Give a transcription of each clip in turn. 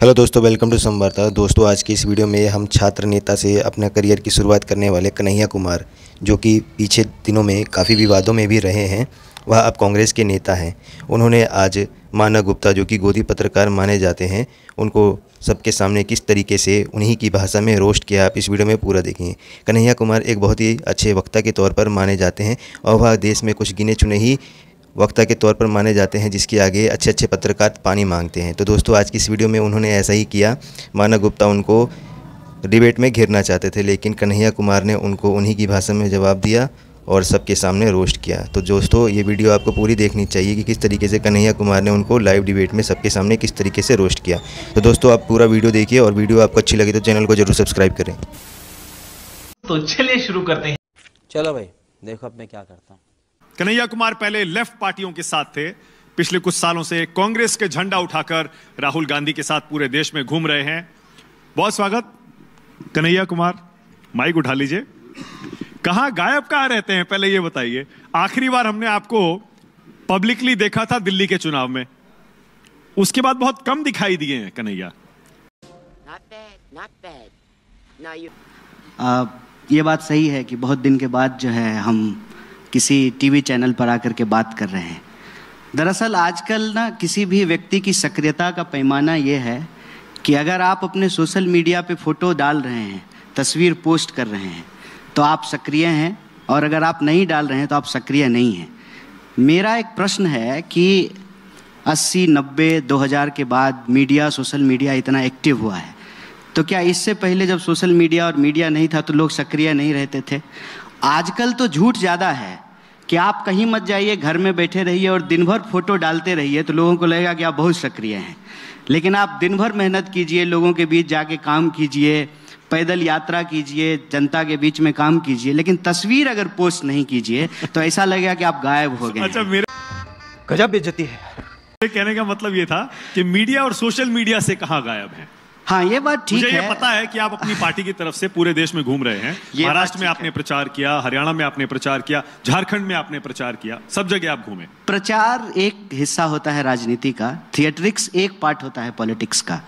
Hello दोस्तों, welcome to संवार्ता। दोस्तों, आज की इस वीडियो में हम छात्र नेता से अपना करियर की शुरुआत करने वाले कन्हैया कुमार, जो कि पीछे दिनों में काफ़ी विवादों में भी रहे हैं, वह अब कांग्रेस के नेता हैं। उन्होंने आज मानव गुप्ता, जो कि गोदी पत्रकार माने जाते हैं, उनको सबके सामने किस तरीके से उन्हीं की भाषा में रोस्ट किया, आप इस वीडियो में पूरा देखेंगे। कन्हैया कुमार एक बहुत ही अच्छे वक्ता के तौर पर माने जाते हैं और वह देश में कुछ गिने चुने ही वक्ता के तौर पर माने जाते हैं जिसके आगे अच्छे अच्छे पत्रकार पानी मांगते हैं। तो दोस्तों, आज की इस वीडियो में उन्होंने ऐसा ही किया। मानव गुप्ता उनको डिबेट में घेरना चाहते थे, लेकिन कन्हैया कुमार ने उनको उन्हीं की भाषा में जवाब दिया और सबके सामने रोस्ट किया। तो दोस्तों, ये वीडियो आपको पूरी देखनी चाहिए कि किस तरीके से कन्हैया कुमार ने उनको लाइव डिबेट में सबके सामने किस तरीके से रोस्ट किया। तो दोस्तों, आप पूरा वीडियो देखिए और वीडियो आपको अच्छी लगी तो चैनल को जरूर सब्सक्राइब करें। तो चलिए शुरू करते हैं। चलो भाई, देखो अब मैं क्या करता हूँ। कन्हैया कुमार पहले लेफ्ट पार्टियों के साथ थे, पिछले कुछ सालों से कांग्रेस के झंडा उठाकर राहुल गांधी के साथ पूरे देश में घूम रहे हैं। बहुत स्वागत कन्हैया कुमार, माइक उठा लीजिए। कहां गायब कहां रहते हैं, पहले ये बताइए। आखिरी बार हमने आपको पब्लिकली देखा था दिल्ली के चुनाव में, उसके बाद बहुत कम दिखाई दिए हैं कन्हैया। ये बात सही है कि बहुत दिन के बाद जो है हम किसी टीवी चैनल पर आकर के बात कर रहे हैं। दरअसल आजकल ना किसी भी व्यक्ति की सक्रियता का पैमाना ये है कि अगर आप अपने सोशल मीडिया पे फोटो डाल रहे हैं, तस्वीर पोस्ट कर रहे हैं, तो आप सक्रिय हैं, और अगर आप नहीं डाल रहे हैं तो आप सक्रिय नहीं हैं। मेरा एक प्रश्न है कि 80, 90, 2000 के बाद मीडिया, सोशल मीडिया इतना एक्टिव हुआ है, तो क्या इससे पहले जब सोशल मीडिया और मीडिया नहीं था तो लोग सक्रिय नहीं रहते थे? आजकल तो झूठ ज़्यादा है कि आप कहीं मत जाइए, घर में बैठे रहिए और दिन भर फोटो डालते रहिए तो लोगों को लगेगा कि आप बहुत सक्रिय हैं। लेकिन आप दिन भर मेहनत कीजिए, लोगों के बीच जाके काम कीजिए, पैदल यात्रा कीजिए, जनता के बीच में काम कीजिए, लेकिन तस्वीर अगर पोस्ट नहीं कीजिए तो ऐसा लगेगा कि आप गायब हो गए। अच्छा, मेरा गजब बेइज्जती है। कहने का मतलब ये था कि मीडिया और सोशल मीडिया से कहां गायब है। हाँ, ये बात ठीक है। मुझे ये पता है कि आप अपनी पार्टी की तरफ से पूरे देश में घूम रहे हैं। महाराष्ट्र में आपने प्रचार किया, हरियाणा में आपने प्रचार किया, झारखंड में आपने प्रचार किया, सब जगह आप घूमे। प्रचार एक हिस्सा होता है राजनीति का, थिएट्रिक्स एक पार्ट होता है पॉलिटिक्स का।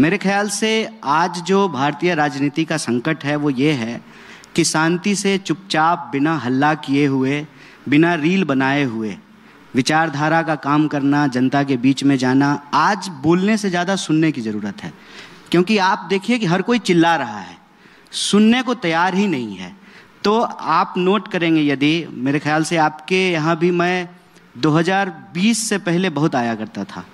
मेरे ख्याल से आज जो भारतीय राजनीति का संकट है वो ये है कि शांति से चुपचाप, बिना हल्ला किए हुए, बिना रील बनाए हुए विचारधारा का काम करना, जनता के बीच में जाना, आज बोलने से ज़्यादा सुनने की ज़रूरत है। क्योंकि आप देखिए कि हर कोई चिल्ला रहा है, सुनने को तैयार ही नहीं है। तो आप नोट करेंगे, यदि मेरे ख्याल से आपके यहाँ भी मैं 2020 से पहले बहुत आया करता था।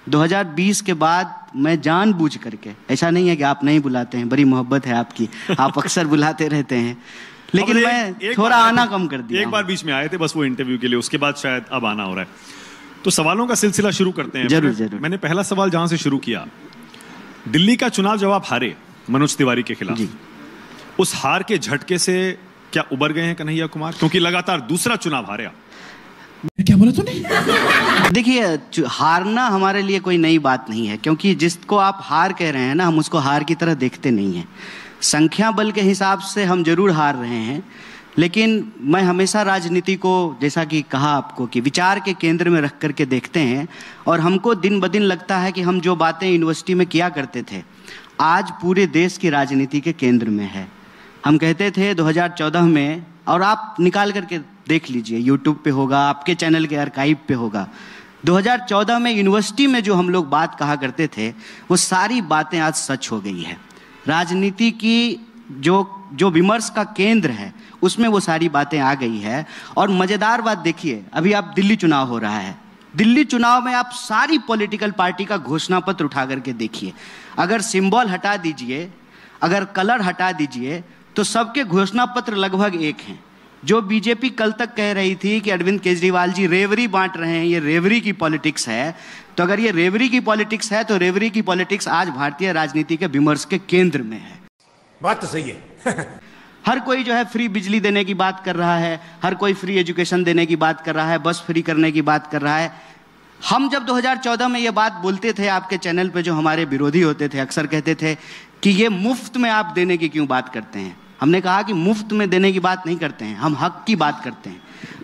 2020 के बाद मैं जानबूझ करके, ऐसा नहीं है कि आप नहीं बुलाते हैं, बड़ी मोहब्बत है आपकी, आप अक्सर बुलाते रहते हैं, लेकिन मैं थोड़ा आना कम कर दिया। एक बार बीच में आए थे बस वो इंटरव्यू के लिए, उसके बाद शायद अब आना हो रहा है। तो सवालों का सिलसिला शुरू करते हैं। जरूर जरूर। मैंने पहला सवाल जहां से शुरू किया, दिल्ली का चुनाव जब आप हारे मनोज तिवारी के खिलाफ, उस हार के झटके से क्या उबर गए हैं कन्हैया कुमार? क्योंकि लगातार दूसरा चुनाव हारे आप। क्या बोला तूने? देखिए, हारना हमारे लिए कोई नई बात नहीं है, क्योंकि जिसको आप हार कह रहे हैं ना, हम उसको हार की तरह देखते नहीं हैं। संख्या बल के हिसाब से हम जरूर हार रहे हैं, लेकिन मैं हमेशा राजनीति को, जैसा कि कहा आपको, कि विचार के केंद्र में रख करके देखते हैं। और हमको दिन ब दिन लगता है कि हम जो बातें यूनिवर्सिटी में किया करते थे, आज पूरे देश की राजनीति के केंद्र में है। हम कहते थे 2014 में, और आप निकाल करके देख लीजिए, यूट्यूब पे होगा, आपके चैनल के आर्काइव पे होगा, 2014 में यूनिवर्सिटी में जो हम लोग बात कहा करते थे, वो सारी बातें आज सच हो गई है। राजनीति की जो विमर्श का केंद्र है, उसमें वो सारी बातें आ गई है। और मज़ेदार बात देखिए, अभी आप दिल्ली चुनाव हो रहा है, दिल्ली चुनाव में आप सारी पॉलिटिकल पार्टी का घोषणा पत्र उठा करके देखिए। अगर सिंबल हटा दीजिए, अगर कलर हटा दीजिए, तो सबके घोषणा पत्र लगभग एक हैं। जो बीजेपी कल तक कह रही थी कि अरविंद केजरीवाल जी रेवरी बांट रहे हैं, ये रेवरी की पॉलिटिक्स है, तो अगर ये रेवरी की पॉलिटिक्स है तो रेवरी की पॉलिटिक्स आज भारतीय राजनीति के विमर्श के केंद्र में है। बात तो सही है। हर कोई जो है फ्री बिजली देने की बात कर रहा है, हर कोई फ्री एजुकेशन देने की बात कर रहा है, बस फ्री करने की बात कर रहा है। हम जब 2014 में ये बात बोलते थे, आपके चैनल पे जो हमारे विरोधी होते थे अक्सर कहते थे कि ये मुफ्त में आप देने की क्यों बात करते हैं। हमने कहा कि मुफ्त में देने की बात नहीं करते हैं, हम हक की बात करते हैं।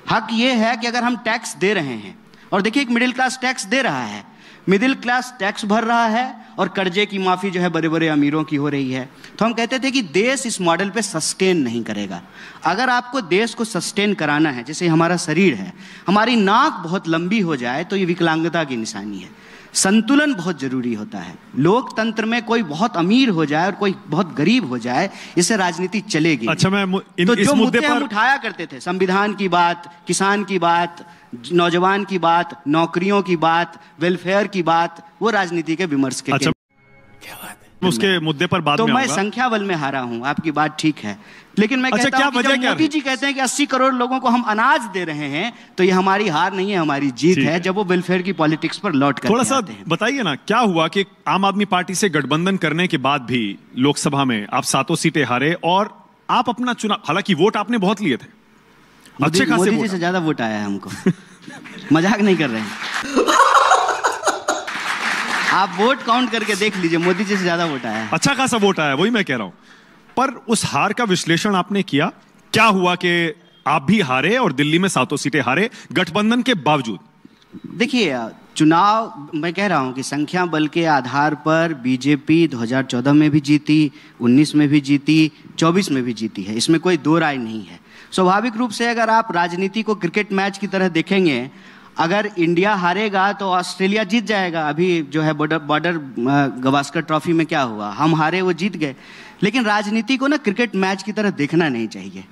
हक ये है कि अगर हम टैक्स दे रहे हैं, और देखिए एक मिडिल क्लास टैक्स दे रहा है, मिडिल क्लास टैक्स भर रहा है और कर्जे की माफी जो है बड़े बड़े अमीरों की हो रही है। तो हम कहते थे कि देश इस मॉडल पे सस्टेन नहीं करेगा। अगर आपको देश को सस्टेन कराना है, जैसे हमारा शरीर है, हमारी नाक बहुत लंबी हो जाए तो ये विकलांगता की निशानी है। संतुलन बहुत जरूरी होता है। लोकतंत्र में कोई बहुत अमीर हो जाए और कोई बहुत गरीब हो जाए, इससे राजनीति चलेगी। अच्छा, तो जो मुद्दे हम उठाया करते थे, संविधान की बात, किसान की बात, नौजवान की बात, नौकरियों की बात, वेलफेयर की बात, वो राजनीति के विमर्श के अच्छा, क्या बात है, उसके मुद्दे पर बाद तो में मैं संख्या बल में हारा हूं। आपकी बात ठीक है, लेकिन मैं अच्छा, कहता हूं कि जब मोदी जी कहते हैं कि 80 करोड़ लोगों को हम अनाज दे रहे हैं, तो ये हमारी हार नहीं है, हमारी जीत है। जब वो वेलफेयर की पॉलिटिक्स पर लौट कर थोड़ा सा बताइए ना, क्या हुआ कि आम आदमी पार्टी से गठबंधन करने के बाद भी लोकसभा में आप 7 सीटें हारे और आप अपना चुनाव, हालांकि वोट आपने बहुत लिए थे, अच्छे खासे मोदी जी से ज्यादा वोट आया है हमको। मजाक नहीं कर रहे हैं, आप वोट काउंट करके देख लीजिए, मोदी जी से ज्यादा वोट आया है। अच्छा खासा वोट आया, वही मैं कह रहा हूं। पर उस हार का विश्लेषण आपने किया, क्या हुआ कि आप भी हारे और दिल्ली में 7 सीटें हारे गठबंधन के बावजूद? देखिए, चुनाव मैं कह रहा हूं कि संख्या बल के आधार पर बीजेपी 2014 में भी जीती, 19 में भी जीती, 24 में भी जीती है, इसमें कोई दो राय नहीं है। स्वाभाविक रूप से अगर आप राजनीति को क्रिकेट मैच की तरह देखेंगे, अगर इंडिया हारेगा तो ऑस्ट्रेलिया जीत जाएगा। अभी जो है बॉर्डर गवास्कर ट्रॉफी में क्या हुआ, हम हारे, वो जीत गए। लेकिन राजनीति को ना क्रिकेट मैच की तरह देखना नहीं चाहिए।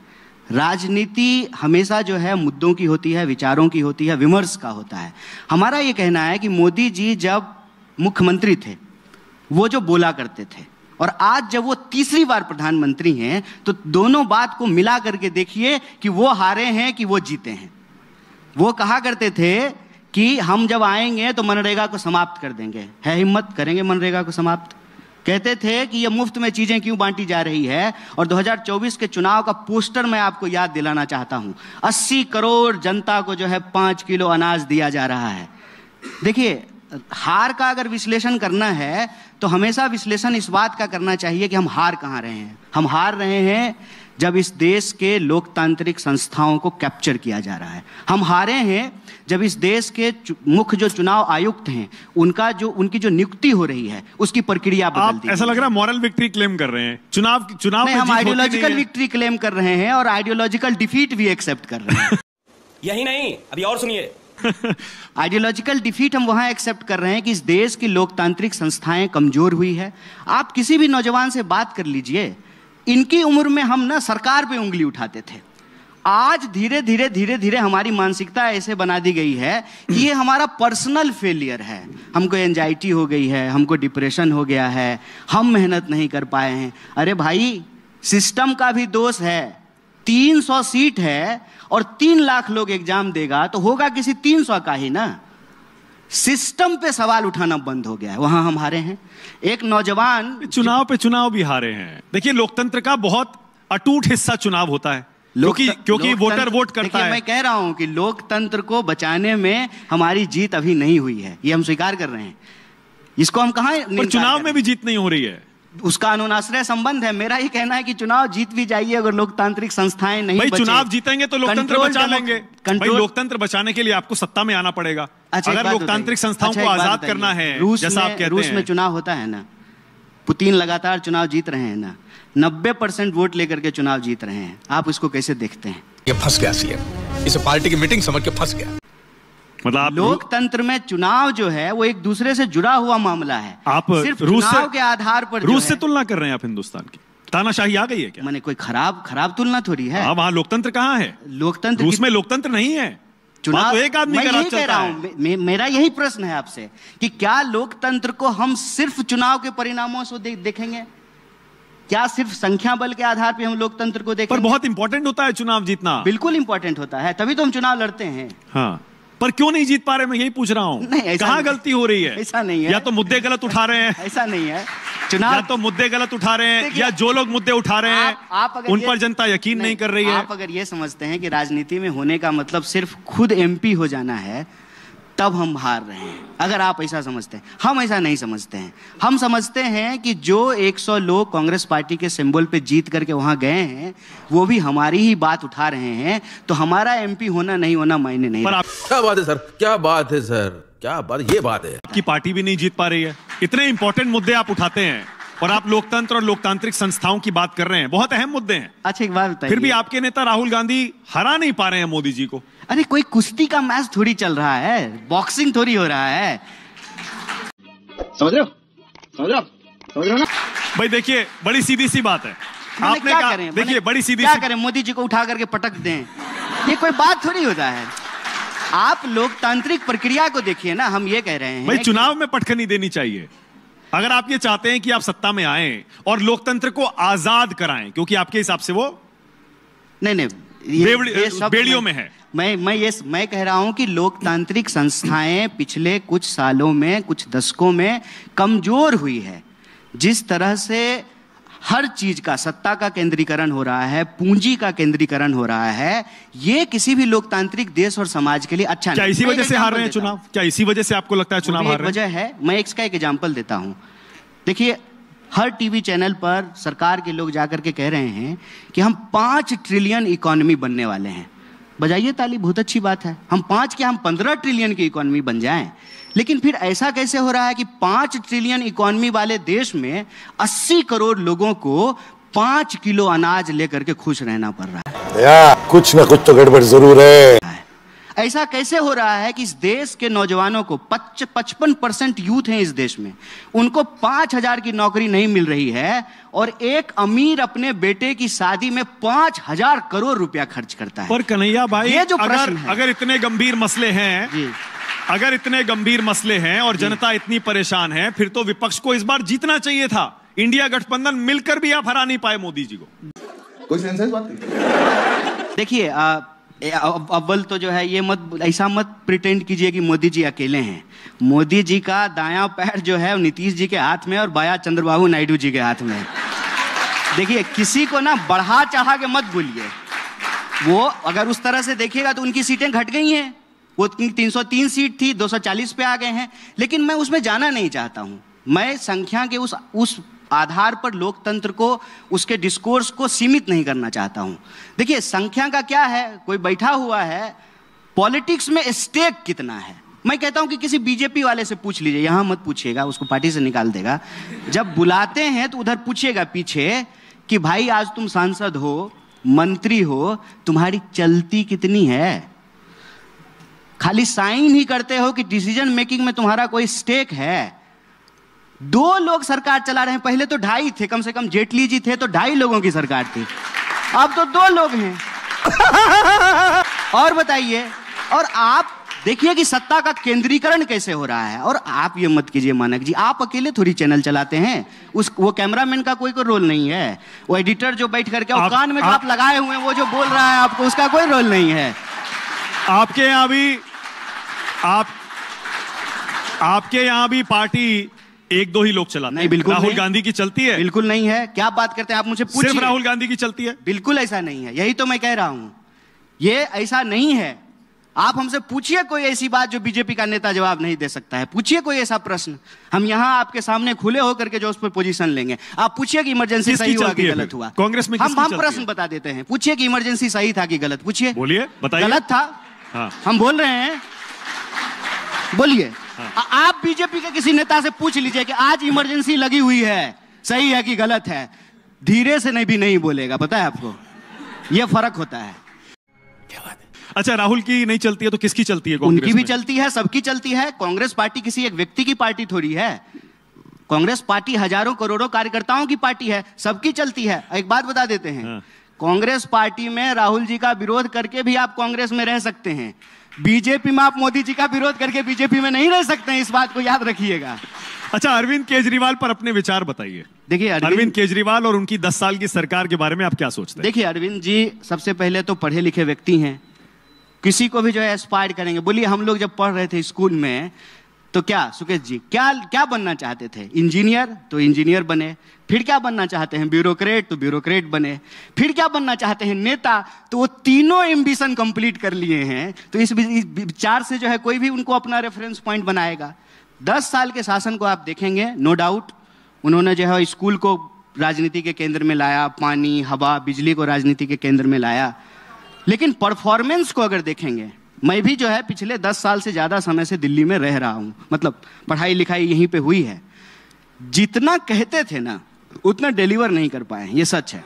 राजनीति हमेशा जो है मुद्दों की होती है, विचारों की होती है, विमर्श का होता है। हमारा ये कहना है कि मोदी जी जब मुख्यमंत्री थे वो जो बोला करते थे, और आज जब वो तीसरी बार प्रधानमंत्री हैं, तो दोनों बात को मिला करके देखिए कि वो हारे हैं कि वो जीते हैं। वो कहा करते थे कि हम जब आएंगे तो मनरेगा को समाप्त कर देंगे, है हिम्मत, करेंगे मनरेगा को समाप्त। कहते थे कि ये मुफ्त में चीजें क्यों बांटी जा रही है। और 2024 के चुनाव का पोस्टर मैं आपको याद दिलाना चाहता हूं, 80 करोड़ जनता को जो है 5 किलो अनाज दिया जा रहा है। देखिए, हार का अगर विश्लेषण करना है तो हमेशा विश्लेषण इस बात का करना चाहिए कि हम हार कहां रहे हैं। हम हार रहे हैं जब इस देश के लोकतांत्रिक संस्थाओं को कैप्चर किया जा रहा है। हम हारे हैं जब इस देश के मुख्य जो चुनाव आयुक्त हैं, उनकी जो नियुक्ति हो रही है, उसकी प्रक्रिया बदल दी। ऐसा लग रहा है मॉरल विक्ट्री क्लेम कर रहे हैं चुनाव में, हम आइडियोलॉजिकल विक्ट्री क्लेम कर रहे हैं और आइडियोलॉजिकल डिफीट भी एक्सेप्ट कर रहे हैं। यही नहीं, अभी और सुनिए। आइडियोलॉजिकल डिफीट हम वहां एक्सेप्ट कर रहे हैं कि इस देश की लोकतांत्रिक संस्थाएं कमजोर हुई है। आप किसी भी नौजवान से बात कर लीजिए, इनकी उम्र में हम ना सरकार पे उंगली उठाते थे। आज धीरे धीरे हमारी मानसिकता ऐसे बना दी गई है कि ये हमारा पर्सनल फेलियर है। हमको एंजाइटी हो गई है, हमको डिप्रेशन हो गया है, हम मेहनत नहीं कर पाए हैं। अरे भाई, सिस्टम का भी दोष है। 300 सीट है और 3 लाख लोग एग्जाम देगा तो होगा किसी 300 का ही ना। सिस्टम पे सवाल उठाना बंद हो गया है, वहां हम हारे हैं। एक नौजवान चुनाव पे चुनाव भी हारे हैं। देखिए, लोकतंत्र का बहुत अटूट हिस्सा चुनाव होता है, क्योंकि वोटर वोट करता है। मैं कह रहा हूं कि लोकतंत्र को बचाने में हमारी जीत अभी नहीं हुई है, ये हम स्वीकार कर रहे हैं। इसको हम कहां, पर चुनाव में भी जीत नहीं हो रही है, उसका अनुनाश्रय संबंध है। मेरा ही कहना है कि चुनाव जीत भी जाइए, अगर लोकतांत्रिक संस्थाएं नहीं बचे। चुनाव जीतेंगे तो लोकतंत्र बचा लेंगे। भाई, लोकतंत्र बचाने के लिए आपको सत्ता में आना पड़ेगा। अगर लोकतांत्रिक संस्थाओं को आजाद करना है, जैसा आप कहते हैं। रूस में चुनाव होता है ना, पुतिन लगातार चुनाव जीत रहे हैं ना, 90% वोट लेकर के चुनाव जीत रहे हैं। आप इसको कैसे देखते हैं? ये फंस गया सीएम, इसे पार्टी की मीटिंग समझ के फंस गया। मतलब लोकतंत्र में चुनाव जो है वो एक दूसरे से जुड़ा हुआ मामला है। आप सिर्फ चुनाव के आधार पर रूस से तुलना कर रहे हैं आप हिंदुस्तान की? तानाशाही आ गई है क्या? मैंने कोई खराब तुलना थोड़ी है। वहां लोकतंत्र कहाँ है? लोकतंत्र रूस में लोकतंत्र नहीं है। चुनाव तो एक आदमी का राज चलता है। मेरा यही प्रश्न है आपसे कि क्या लोकतंत्र को हम सिर्फ चुनाव के परिणामों से देखेंगे? क्या सिर्फ संख्या बल के आधार पे हम लोकतंत्र को देखेंगे? पर बहुत इंपॉर्टेंट होता है चुनाव जीतना। बिल्कुल इंपॉर्टेंट होता है, तभी तो हम चुनाव लड़ते हैं। हाँ, पर क्यों नहीं जीत पा रहे, मैं यही पूछ रहा हूँ। कहाँ गलती हो रही है? ऐसा नहीं है। या तो मुद्दे गलत उठा रहे हैं, ऐसा नहीं है। चुनाव या तो मुद्दे गलत उठा रहे हैं, या जो लोग मुद्दे उठा रहे हैं उन पर जनता यकीन नहीं कर रही है। आप अगर ये समझते हैं कि राजनीति में होने का मतलब सिर्फ खुद एमपी हो जाना है, तब हम हार रहे हैं। अगर आप ऐसा समझते हैं, हम ऐसा नहीं समझते हैं। हम समझते हैं कि जो 100 लोग कांग्रेस पार्टी के सिंबल पे जीत करके वहां गए हैं, वो भी हमारी ही बात उठा रहे हैं, तो हमारा एमपी होना नहीं होना मायने नहीं। क्या बात है सर, क्या बात है सर। क्या बात, ये बात है। आपकी पार्टी भी नहीं जीत पा रही है। इतने इंपॉर्टेंट मुद्दे आप उठाते हैं और आप लोकतंत्र और लोकतांत्रिक संस्थाओं की बात कर रहे हैं, बहुत अहम मुद्दे हैं। अच्छा एक बात बताइए, फिर भी आपके नेता राहुल गांधी हरा नहीं पा रहे हैं मोदी जी को। अरे कोई कुश्ती का मैच थोड़ी चल रहा है, बॉक्सिंग थोड़ी हो रहा है, समझ रहे हो ना? भाई देखिए, बड़ी सीधी सी बात है। आपने कहा, देखिए बड़ी सीधी क्या सी करें, मोदी जी को उठा करके पटक दें, ये कोई बात थोड़ी होता है। आप लोकतांत्रिक प्रक्रिया को देखिए ना, हम ये कह रहे हैं भाई चुनाव में पटखनी देनी चाहिए। अगर आप ये चाहते हैं कि आप सत्ता में आए और लोकतंत्र को आजाद कराएं, क्योंकि आपके हिसाब से वो नहीं ये सब बेड़ियों में है। मैं कह रहा हूं कि लोकतांत्रिक संस्थाएं पिछले कुछ सालों में, कुछ दशकों में कमजोर हुई है। जिस तरह से हर चीज का, सत्ता का केंद्रीकरण हो रहा है, पूंजी का केंद्रीकरण हो रहा है, ये किसी भी लोकतांत्रिक देश और समाज के लिए अच्छा नहीं। क्या इसी वजह से हार रहे हैं चुनाव? क्या इसी वजह से आपको लगता है चुनाव हार रहे हैं? वजह है, मैं इसका एक एग्जांपल देता हूं। देखिए, हर टीवी चैनल पर सरकार के लोग जाकर के कह रहे हैं कि हम 5 ट्रिलियन इकोनॉमी बनने वाले हैं। बजाइए ताली, बहुत अच्छी बात है। हम 5 क्या, हम 15 ट्रिलियन की इकोनॉमी बन जाएं। लेकिन फिर ऐसा कैसे हो रहा है कि 5 ट्रिलियन इकोनॉमी वाले देश में 80 करोड़ लोगों को 5 किलो अनाज लेकर के खुश रहना पड़ रहा है? या कुछ ना कुछ तो गड़बड़ जरूर है। ऐसा कैसे हो रहा है कि इस देश के नौजवानों को 55% यूथ हैं इस देश में, उनको 5,000 की नौकरी नहीं मिल रही है, और एक अमीर अपने बेटे की शादी में 5,000 करोड़ रुपया खर्च करता है। पर कन्हैया भाई, ये जो प्रश्न है, अगर इतने गंभीर मसले हैं, अगर इतने गंभीर मसले हैं और जनता इतनी परेशान है, फिर तो विपक्ष को इस बार जीतना चाहिए था। इंडिया गठबंधन मिलकर भी आप हरा नहीं पाए मोदी जी को। कोई सेंस है इस बात की? देखिए, अव्वल तो जो है, ये ऐसा मत प्रिटेंड कीजिए कि मोदी जी अकेले हैं। मोदी जी का दायां पैर जो है नीतीश जी के हाथ में और बायां चंद्रबाबू नायडू जी के हाथ में है। देखिए, किसी को ना बढ़ा चढ़ा के मत बोलिए। वो अगर उस तरह से देखिएगा तो उनकी सीटें घट गई हैं। वो 303 सीट थी, 240 पे आ गए हैं। लेकिन मैं उसमें जाना नहीं चाहता हूं। मैं संख्या के उस आधार पर लोकतंत्र को, उसके डिस्कोर्स को सीमित नहीं करना चाहता हूं। देखिए, संख्या का क्या है, कोई बैठा हुआ है, पॉलिटिक्स में स्टेक कितना है। मैं कहता हूं कि किसी बीजेपी वाले से पूछ लीजिए, यहां मत पूछिएगा, उसको पार्टी से निकाल देगा। जब बुलाते हैं तो उधर पूछिएगा पीछे कि भाई आज तुम सांसद हो, मंत्री हो, तुम्हारी चलती कितनी है? खाली साइन ही करते हो कि डिसीजन मेकिंग में तुम्हारा कोई स्टेक है? 2 लोग सरकार चला रहे हैं, पहले तो 2.5 थे, कम से कम जेटली जी थे तो 2.5 लोगों की सरकार थी, अब तो 2 लोग हैं। और बताइए, और आप देखिए कि सत्ता का केंद्रीकरण कैसे हो रहा है। और आप ये मत कीजिए मानक जी, आप अकेले थोड़ी चैनल चलाते हैं, वो कैमरामैन का कोई रोल नहीं है, वो एडिटर जो बैठ करके कान में जो आप लगाए हुए हैं, वो जो बोल रहा है आपको, उसका कोई रोल नहीं है। आपके यहाँ भी पार्टी 1-2 ही लोग चलाते हैं। बिल्कुल राहुल नहीं। गांधी की चलती है? बिल्कुल नहीं है। क्या बात करते हैं आप, मुझे पूछिए। सिर्फ राहुल गांधी की चलती है? बिल्कुल ऐसा नहीं है, यही तो मैं कह रहा हूं, ये ऐसा नहीं है। आप हमसे पूछिए कोई ऐसी बात जो बीजेपी का नेता जवाब नहीं दे सकता है। पूछिए कोई ऐसा प्रश्न, हम यहां आपके सामने खुले होकर के जो उस पर पोजीशन लेंगे। आप पूछिए कि इमरजेंसी सही हुआ कि गलत हुआ। कांग्रेस में हम प्रश्न बता देते हैं। पूछिए कि इमरजेंसी सही था कि गलत, पूछिए। बोलिए, बताइए। गलत था। हाँ। हम बोल रहे हैं, बोलिए। आप बीजेपी के किसी नेता से पूछ लीजिए कि आज इमरजेंसी लगी हुई है, सही है कि गलत है, धीरे से नहीं भी नहीं बोलेगा। पता है आपको, यह फर्क होता है। क्या बात है। अच्छा, राहुल की नहीं चलती है तो किसकी चलती है? उनकी भी चलती है, सबकी चलती है। कांग्रेस पार्टी किसी एक व्यक्ति की पार्टी थोड़ी है। कांग्रेस पार्टी हजारों करोड़ों कार्यकर्ताओं की पार्टी है, सबकी चलती है। एक बात बता देते हैं, कांग्रेस पार्टी में राहुल जी का विरोध करके भी आप कांग्रेस में रह सकते हैं, बीजेपी में आप मोदी जी का विरोध करके बीजेपी में नहीं रह सकते हैं, इस बात को याद रखिएगा। अच्छा, अरविंद केजरीवाल पर अपने विचार बताइए। देखिए, अरविंद केजरीवाल और उनकी 10 साल की सरकार के बारे में आप क्या सोचते हैं? देखिए, अरविंद जी सबसे पहले तो पढ़े लिखे व्यक्ति हैं, किसी को भी जो है एस्पायर करेंगे। बोलिए, हम लोग जब पढ़ रहे थे स्कूल में तो क्या सुकेश जी क्या बनना चाहते थे? इंजीनियर, तो इंजीनियर बने। फिर क्या बनना चाहते हैं? ब्यूरोक्रेट, तो ब्यूरोक्रेट बने। फिर क्या बनना चाहते हैं? नेता, तो वो तीनों एम्बिशन कंप्लीट कर लिए हैं। तो इस विचार से जो है कोई भी उनको अपना रेफरेंस पॉइंट बनाएगा। 10 साल के शासन को आप देखेंगे, नो डाउट उन्होंने जो है स्कूल को राजनीति के केंद्र में लाया, पानी, हवा, बिजली को राजनीति के केंद्र में लाया। लेकिन परफॉर्मेंस को अगर देखेंगे, मैं भी जो है पिछले 10 साल से ज़्यादा समय से दिल्ली में रह रहा हूँ, मतलब पढ़ाई लिखाई यहीं पे हुई है। जितना कहते थे ना उतना डिलीवर नहीं कर पाए, ये सच है।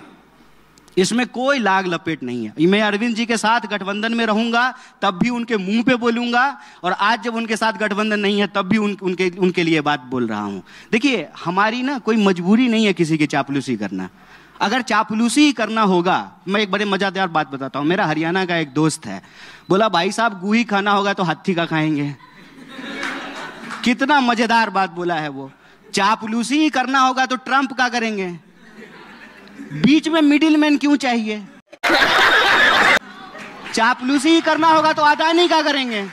इसमें कोई लाग लपेट नहीं है। मैं अरविंद जी के साथ गठबंधन में रहूंगा तब भी उनके मुंह पे बोलूंगा, और आज जब उनके साथ गठबंधन नहीं है तब भी उनके लिए बात बोल रहा हूं। देखिए, हमारी ना कोई मजबूरी नहीं है किसी की चापलूसी करना। अगर चापलूसी करना होगा, मैं एक बड़े मजेदार बात बताता हूं। मेरा हरियाणा का एक दोस्त है, बोला भाई साहब गू ही खाना होगा तो हाथी का खाएंगे। कितना मजेदार बात बोला है वो। चापलूसी ही करना होगा तो ट्रंप का करेंगे, बीच में मिडिल मैन क्यों चाहिए? चापलूसी ही करना होगा तो अदानी का करेंगे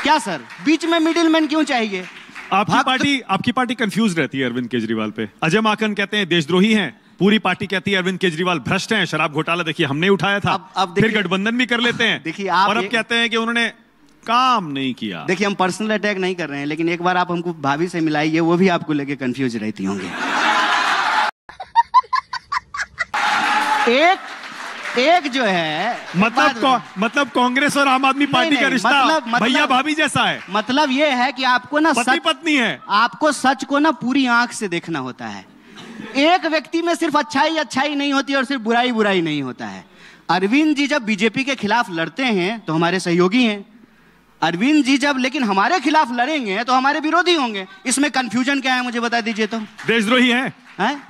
क्या सर? बीच में मिडिल मैन क्यों चाहिए? आपकी पार्टी कंफ्यूज रहती है अरविंद केजरीवाल पे। अजय माकन कहते हैं देशद्रोही हैं, पूरी पार्टी कहती है अरविंद केजरीवाल भ्रष्ट हैं, शराब घोटाला देखिए हमने उठाया था। अब फिर गठबंधन भी कर लेते हैं। देखिए और अब कहते हैं कि उन्होंने काम नहीं किया। देखिए, हम पर्सनल अटैक नहीं कर रहे हैं, लेकिन एक बार आप हमको भाभी से मिलाइए, वो भी आपको लेके कंफ्यूज रहती होंगे। एक जो है मतलब कांग्रेस और आम आदमी पार्टी का रिश्ता भैया भाभी जैसा है। मतलब ये है कि आपको ना पति पत्नी है, आपको सच को ना पूरी आंख से देखना होता है। एक व्यक्ति में सिर्फ अच्छाई नहीं होती और सिर्फ बुराई नहीं होता है। अरविंद जी जब बीजेपी के खिलाफ लड़ते हैं तो हमारे सहयोगी हैं। अरविंद जी जब लेकिन हमारे खिलाफ लड़ेंगे तो हमारे विरोधी होंगे। इसमें कंफ्यूजन क्या है मुझे बता दीजिए तो। देशद्रोही है?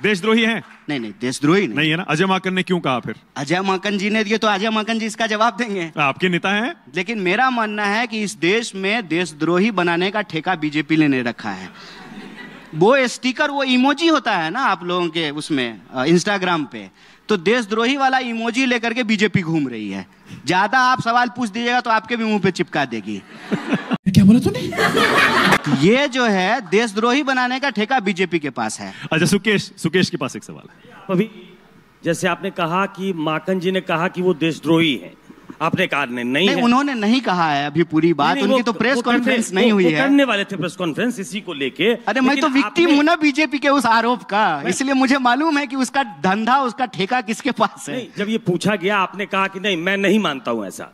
देशद्रोही है? नहीं, देशद्रोही नहीं है ना। अजय माकन ने क्यों कहा फिर? अजय माकन जी ने दिए तो अजय माकन जी इसका जवाब देंगे। आपके नेता हैं। लेकिन मेरा मानना है कि इस देश में देशद्रोही बनाने का ठेका बीजेपी ने रखा है। वो स्टिकर, वो इमोजी होता है ना आप लोगों के उसमें इंस्टाग्राम पे, तो देशद्रोही वाला इमोजी लेकर के बीजेपी घूम रही है। ज्यादा आप सवाल पूछ दीजिएगा तो आपके भी मुंह पे चिपका देगी। क्या बोला तूने? ये जो है देशद्रोही बनाने का ठेका बीजेपी के पास है। अच्छा, सुकेश के पास एक सवाल है। अभी जैसे आपने कहा कि माकन जी ने कहा कि वो देशद्रोही है, आपने कहा नहीं है। उन्होंने नहीं कहा है अभी पूरी बात। उनकी तो प्रेस कॉन्फ्रेंस नहीं हुई है। करने वाले थे प्रेस कॉन्फ्रेंस इसी को लेके। अरे मैं तो विक्टिम हूं ना बीजेपी के उस आरोप का, इसलिए मुझे मालूम है कि उसका धंधा, उसका ठेका किसके पास है। जब ये पूछा गया आपने कहा कि नहीं मैं नहीं मानता हूं ऐसा,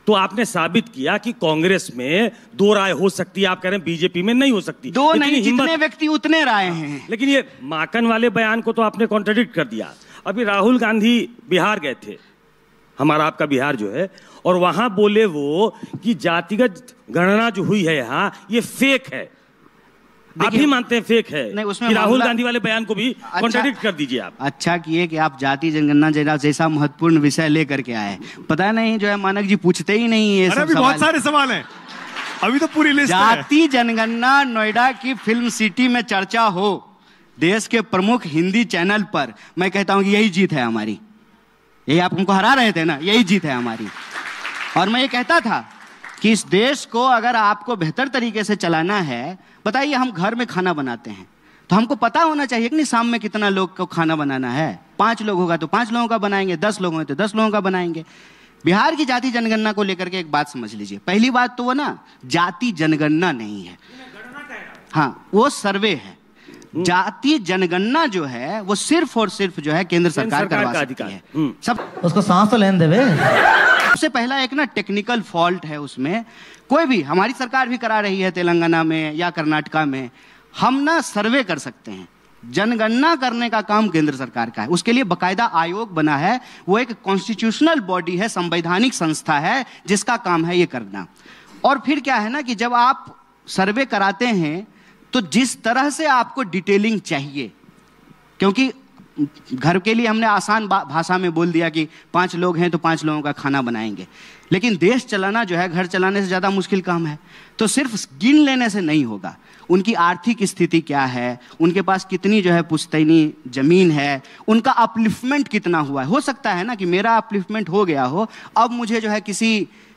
तो आपने साबित किया कि कांग्रेस में दो राय हो सकती है। आप कह रहे हैं बीजेपी में नहीं हो सकती। दो नहीं, जितने व्यक्ति उतने राय हैं। लेकिन ये माकन वाले बयान को तो आपने कॉन्ट्रडिक्ट कर दिया। अभी राहुल गांधी बिहार गए थे, हमारा आपका बिहार जो है, और वहां बोले वो कि जातिगत गणना जो हुई है यहाँ ये फेक है। आप भी मानते हैं फेक है? नहीं, उसमें कि राहुल गांधी वाले बयान को भी कॉन्ट्रडिक्ट कर दीजिए आप। अच्छा किए कि आप जाति जनगणना जैसा महत्वपूर्ण विषय लेकर के आए। पता नहीं जो है मानक जी पूछते ही नहीं है। अभी बहुत सारे सवाल हैं, अभी तो पूरी लिस्ट है। जाति जनगणना नोएडा की फिल्म सिटी में चर्चा हो देश के प्रमुख हिंदी चैनल पर, मैं कहता हूं कि यही जीत है हमारी। यही आप हमको हरा रहे थे ना, यही जीत है हमारी। और मैं ये कहता था कि इस देश को अगर आपको बेहतर तरीके से चलाना है, बताइए हम घर में खाना बनाते हैं तो हमको पता होना चाहिए कि नहीं शाम में कितना लोग को खाना बनाना है। 5 लोग होगा तो 5 लोगों का बनाएंगे, 10 लोग होंगे तो 10 लोगों का बनाएंगे। बिहार की जाति जनगणना को लेकर के एक बात समझ लीजिए। पहली बात तो वो ना जाति जनगणना नहीं है, हाँ वो सर्वे है। जाति जनगणना जो है वो सिर्फ और सिर्फ जो है केंद्र सरकार करवा सकती है। सब उसको सांस तो लेने देवे। सबसे पहला एक ना टेक्निकल फॉल्ट है उसमें। कोई भी, हमारी सरकार भी करा रही है तेलंगाना में या कर्नाटका में, हम ना सर्वे कर सकते हैं। जनगणना करने का काम केंद्र सरकार का है, उसके लिए बकायदा आयोग बना है। वो एक कॉन्स्टिट्यूशनल बॉडी है, संवैधानिक संस्था है जिसका काम है ये करना। और फिर क्या है ना कि जब आप सर्वे कराते हैं तो जिस तरह से आपको डिटेलिंग चाहिए, क्योंकि घर के लिए हमने आसान भाषा में बोल दिया कि 5 लोग हैं तो 5 लोगों का खाना बनाएंगे, लेकिन देश चलाना जो है घर चलाने से ज़्यादा मुश्किल काम है। तो सिर्फ गिन लेने से नहीं होगा। उनकी आर्थिक स्थिति क्या है, उनके पास कितनी जो है पुश्तैनी जमीन है, उनका अपलिफ्टमेंट कितना हुआ है। हो सकता है ना कि मेरा अपलिफ्टमेंट हो गया हो, अब मुझे जो है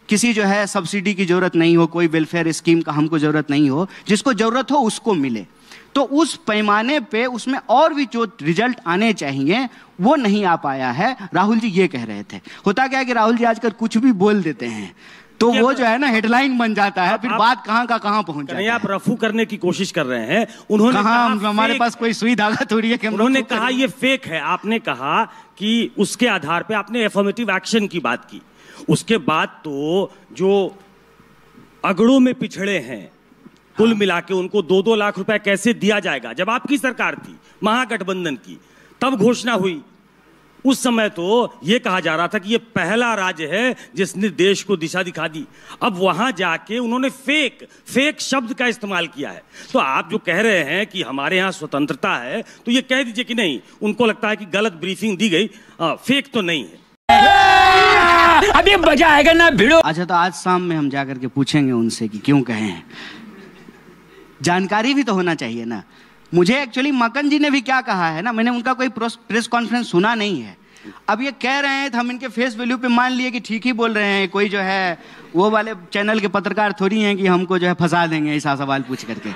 किसी जो है सब्सिडी की जरूरत नहीं हो, कोई वेलफेयर स्कीम का हमको जरूरत नहीं हो, जिसको जरूरत हो उसको मिले। तो उस पैमाने पे उसमें और भी जो रिजल्ट आने चाहिए वो नहीं आ पाया है। राहुल जी ये कह रहे थे। होता क्या है कि राहुल जी आजकल कुछ भी बोल देते हैं तो वो जो है ना हेडलाइन बन जाता है, फिर बात कहाँ का कहाँ पहुंच जाती है। आप रफू करने की कोशिश कर रहे हैं। उन्होंने कहा हमारे पास कोई सुई धागा थोड़ी है कि उन्होंने कहा ये फेक है। आपने कहा कि उसके आधार पे आपने एफर्मेटिव एक्शन की बात की उसके बाद तो जो अगड़ों में पिछड़े हैं कुल मिला के उनको 2-2 लाख रुपए कैसे दिया जाएगा, जब आपकी सरकार थी महागठबंधन की तब घोषणा हुई। उस समय तो यह कहा जा रहा था कि यह पहला राज्य है जिसने देश को दिशा दिखा दी। अब वहां जाके उन्होंने फेक शब्द का इस्तेमाल किया है। तो आप जो कह रहे हैं कि हमारे यहां स्वतंत्रता है, तो ये कह दीजिए कि नहीं, उनको लगता है कि गलत ब्रीफिंग दी गई, फेक तो नहीं है। अभी मजा आएगा ना भिड़ो। अच्छा, तो आज शाम में हम जाकर के पूछेंगे उनसे कि क्यों कहे हैं। जानकारी भी तो होना चाहिए ना। मुझे एक्चुअली मक्कन जी ने भी क्या कहा है ना, मैंने उनका कोई प्रेस कॉन्फ्रेंस सुना नहीं है। अब ये कह रहे हैं तो हम इनके फेस वैल्यू पे मान लिए कि ठीक ही बोल रहे हैं। कोई जो है वो वाले चैनल के पत्रकार थोड़ी हैं कि हमको जो है फंसा देंगे ऐसा सवाल पूछ करके।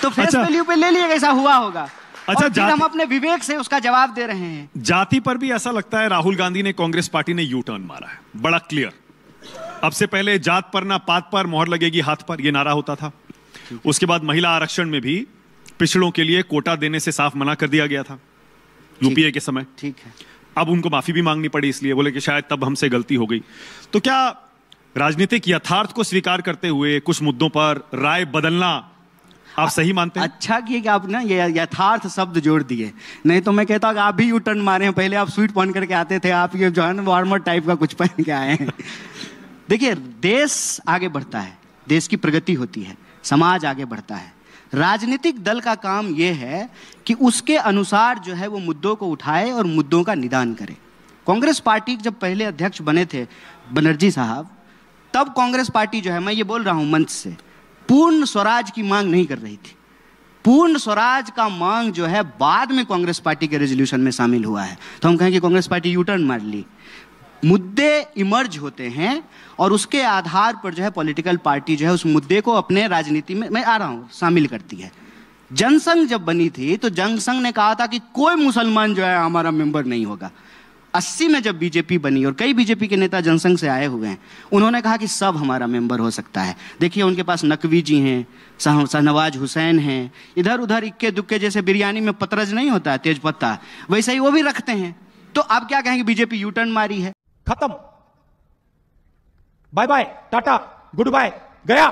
तो फेस वैल्यू पे ले लिए ऐसा हुआ होगा। अच्छा, फिर हम अपने विवेक से उसका जवाब दे रहे हैं। जाति पर भी ऐसा लगता है राहुल गांधी ने, कांग्रेस पार्टी ने यू टर्न मारा है, बड़ा क्लियर। अब से पहले जात पर ना पात पर मोहर लगेगी हाथ पर, यह नारा होता था। उसके बाद महिला आरक्षण में भी पिछड़ों के लिए कोटा देने से साफ मना कर दिया गया था यूपीए के समय। ठीक है, अब उनको माफी भी मांगनी पड़ी, इसलिए बोले कि शायद तब हमसे गलती हो गई। तो क्या राजनीतिक यथार्थ को स्वीकार करते हुए कुछ मुद्दों पर राय बदलना आप सही मानते हैं? अच्छा किए कि आप ना ये यथार्थ शब्द जोड़ दिए, नहीं तो मैं कहता कि आप भी यू टर्न मारे हैं। पहले आप स्वीट पहन करके आते थे, आप ये जो है वार्मर टाइप का कुछ पहन के आए हैं। देखिए, देश आगे बढ़ता है, देश की प्रगति होती है, समाज आगे बढ़ता है। राजनीतिक दल का काम यह है कि उसके अनुसार जो है वो मुद्दों को उठाए और मुद्दों का निदान करे। कांग्रेस पार्टी जब पहले अध्यक्ष बने थे बनर्जी साहब, तब कांग्रेस पार्टी जो है, मैं ये बोल रहा हूं मंच से, पूर्ण स्वराज की मांग नहीं कर रही थी। पूर्ण स्वराज का मांग जो है बाद में कांग्रेस पार्टी के रेजोल्यूशन में शामिल हुआ है। तो हम कहें कि कांग्रेस पार्टी यू टर्न मार ली। मुद्दे इमर्ज होते हैं और उसके आधार पर जो है पॉलिटिकल पार्टी जो है उस मुद्दे को अपने राजनीति में, मैं आ रहा हूं, शामिल करती है। जनसंघ जब बनी थी तो जनसंघ ने कहा था कि कोई मुसलमान जो है हमारा मेंबर नहीं होगा। 80 में जब बीजेपी बनी, और कई बीजेपी के नेता जनसंघ से आए हुए हैं, उन्होंने कहा कि सब हमारा मेंबर हो सकता है। देखिए, उनके पास नकवी जी हैं, शाहनवाज हुसैन हैं, इधर उधर इक्के दुक्के, जैसे बिरयानी में पतरज नहीं होता है तेज पत्ता, वैसे ही वो भी रखते हैं। तो आप क्या कहेंगे, बीजेपी यू टर्न मारी है? खत्म, bye bye, tata, goodbye, गया।